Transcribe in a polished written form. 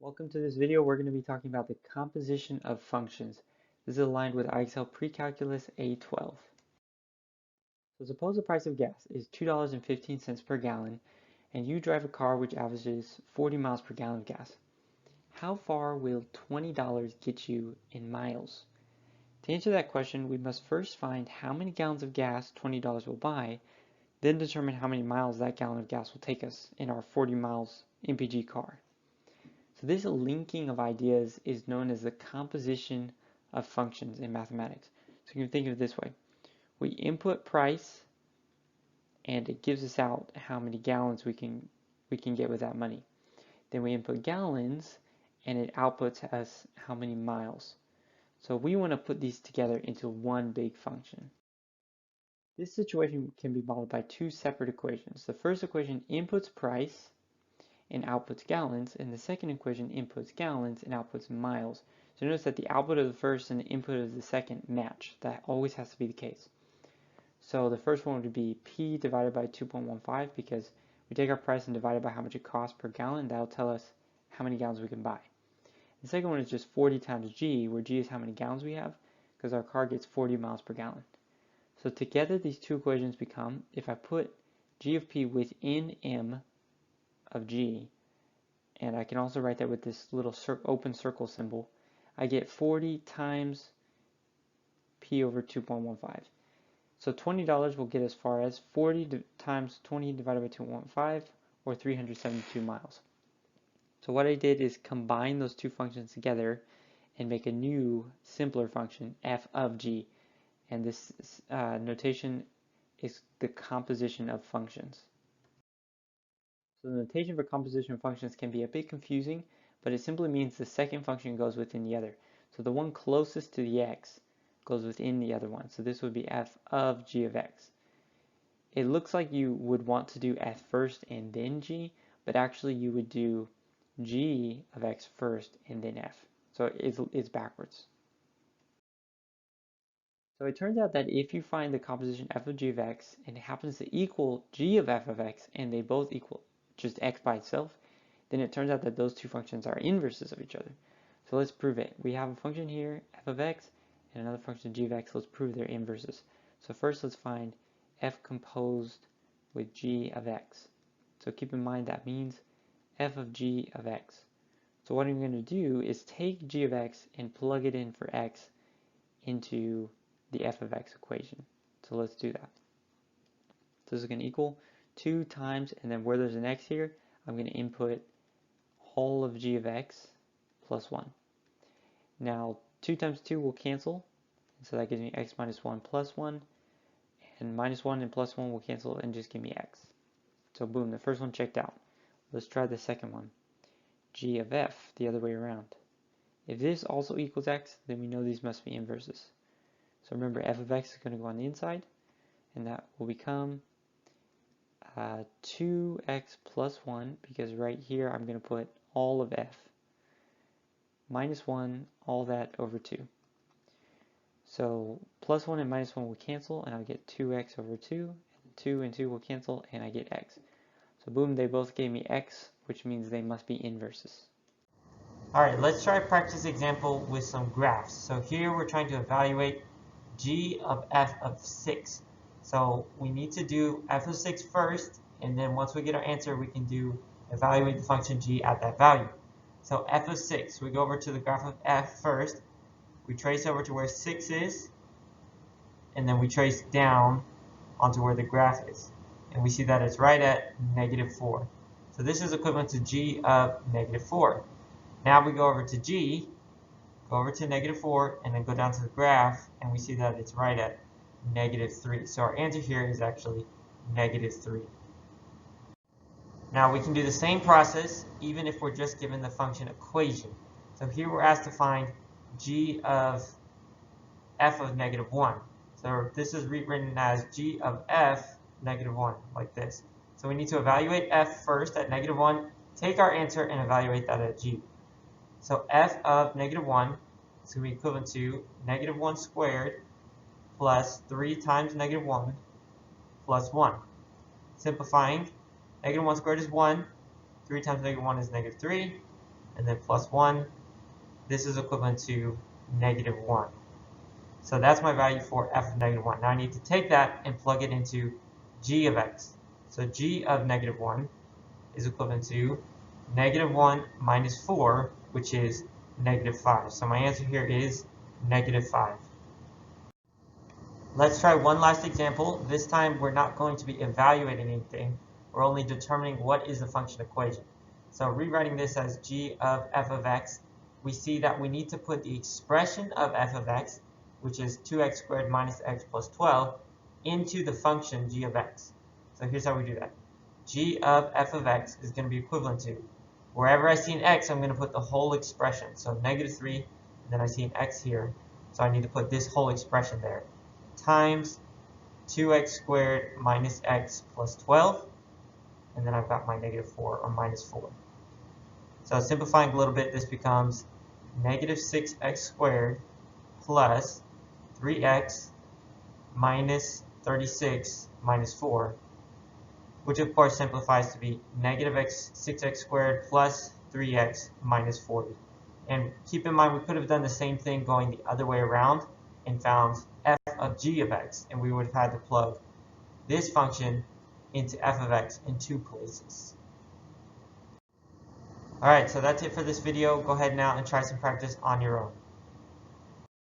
Welcome to this video. We're going to be talking about the composition of functions. This is aligned with IXL Precalculus A12. So suppose the price of gas is $2.15 per gallon and you drive a car which averages 40 miles per gallon of gas. How far will $20 get you in miles? To answer that question, we must first find how many gallons of gas $20 will buy, then determine how many miles that gallon of gas will take us in our 40 miles MPG car. So this linking of ideas is known as the composition of functions in mathematics. So you can think of it this way. We input price and it gives us out how many gallons we can get with that money. Then we input gallons and it outputs us how many miles. So we want to put these together into one big function. This situation can be modeled by two separate equations. The first equation inputs price and outputs gallons, and the second equation inputs gallons and outputs miles. So notice that the output of the first and the input of the second match. That always has to be the case. So the first one would be P divided by 2.15 because we take our price and divide it by how much it costs per gallon. That'll tell us how many gallons we can buy. The second one is just 40 times G, where G is how many gallons we have, because our car gets 40 miles per gallon. So together these two equations become, if I put G of P within M of G, and I can also write that with this little open circle symbol, I get 40 times P over 2.15. So $20 will get as far as 40 times 20 divided by 2.15, or 372 miles. So what I did is combine those two functions together and make a new, simpler function, f of g. And this notation is the composition of functions. So the notation for composition of functions can be a bit confusing, but it simply means the second function goes within the other. So the one closest to the x goes within the other one. So this would be f of g of x. It looks like you would want to do f first and then g, but actually you would do g of x first and then f. So it's backwards. So it turns out that if you find the composition f of g of x and it happens to equal g of f of x and they both equal just x by itself, then it turns out that those two functions are inverses of each other. So let's prove it. We have a function here, f of x, and another function, g of x. Let's prove they're inverses. So first let's find f composed with g of x. So keep in mind that means f of g of x. So what I'm going to do is take g of x and plug it in for x into the f of x equation. So let's do that. So this is going to equal 2 times, and then where there's an x here, I'm going to input whole of g of x plus 1. Now 2 times 2 will cancel, so that gives me x minus 1 plus 1, and minus 1 and plus 1 will cancel and just give me x. So boom, the first one checked out. Let's try the second one, g of f, the other way around. If this also equals x, then we know these must be inverses. So remember, f of x is going to go on the inside, and that will become 2x plus 1, because right here I'm going to put all of f, minus 1, all that over 2. So plus 1 and minus 1 will cancel, and I'll get 2x over 2, and 2 and 2 will cancel, and I get x. So boom, they both gave me x, which means they must be inverses. Alright, let's try a practice example with some graphs. So here we're trying to evaluate g of f of 6. So we need to do f of 6 first, and then once we get our answer, we can evaluate the function g at that value. So f of 6, we go over to the graph of f first, we trace over to where 6 is, and then we trace down onto where the graph is. And we see that it's right at -4. So this is equivalent to g of -4. Now we go over to g, go over to -4, and then go down to the graph, and we see that it's right at -3. So our answer here is actually -3. Now we can do the same process even if we're just given the function equation. So here we're asked to find g of f of -1. So this is rewritten as g of f -1, like this. So we need to evaluate f first at -1, take our answer and evaluate that at g. So f of -1 is going to be equivalent to -1 squared plus 3 times -1 plus 1. Simplifying, -1 squared is 1, 3 times -1 is -3, and then plus 1. This is equivalent to negative 1. So that's my value for f of negative 1. Now I need to take that and plug it into g of x. So g of negative 1 is equivalent to negative 1 minus 4, which is negative 5. So my answer here is negative 5. Let's try one last example. This time we're not going to be evaluating anything. We're only determining what is the function equation. So rewriting this as g of f of x, we see that we need to put the expression of f of x, which is 2x squared minus x plus 12, into the function g of x. So here's how we do that. G of f of x is going to be equivalent to, wherever I see an x, I'm going to put the whole expression. So negative 3, and then I see an x here. So I need to put this whole expression there, times 2x squared minus x plus 12, and then I've got my negative 4 or minus 4. So simplifying a little bit, this becomes negative 6x squared plus 3x minus 36 minus 4, which of course simplifies to be negative 6x squared plus 3x minus 40. And keep in mind, we could have done the same thing going the other way around and found f of g of x, and we would have had to plug this function into f of x in 2 places. Alright, so that's it for this video. Go ahead now and try some practice on your own.